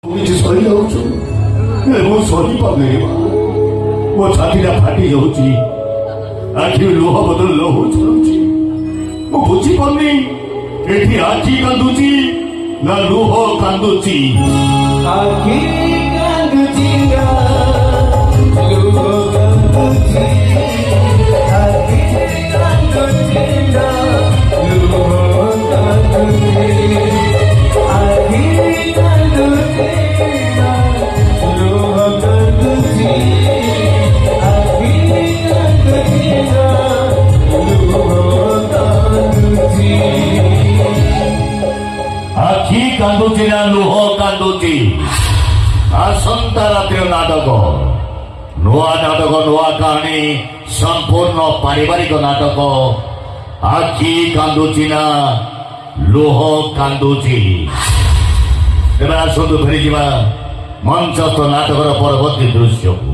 କିଛି ସରିଯାଉଛୁ ମୁଁ ସରିପାରୁନି ମୋ ଛାତିଟା ଫାଟି ଯାଉଛି ଆଖି ଲୁହ ବଦଳ ଲୁହ ଛାଡୁଛି ମୁଁ ବୁଝିପାରୁନି ଏଠି ଆଖି କାନ୍ଦୁଛି ନା ଲୁହ କାନ୍ଦୁଛି ଆଖି କାନ୍ଦୁଛି ନା ଲୁହ କାନ୍ଦୁଛି ଆଖି କାନ୍ଦୁଛି ନା ଲୁହ କାନ୍ଦୁଛି ଆଖି କାନ୍ଦୁଛି ନା ଲୁହ କାନ୍ଦୁଛି ଆଖି କାନ୍ଦୁଛି ନା ଲୁହ କାନ୍ଦୁଛି ଆଖି କାନ୍ଦୁଛି ନା ଲୁହ କାନ୍ଦୁଛି ଆସନ୍ତା ରାତିର ନାଟକ ନୂଆ କାହାଣୀ ସମ୍ପୂର୍ଣ୍ଣ ପାରିବାରିକ ନାଟକ ଆଖି କାନ୍ଦୁଛି ନା ଲୁହ କାନ୍ଦୁଛି। ଏବେ ଆସନ୍ତୁ ଫେରିଯିବା ମଞ୍ଚସ୍ଥ ନାଟକର ପରବର୍ତ୍ତୀ ଦୃଶ୍ୟକୁ।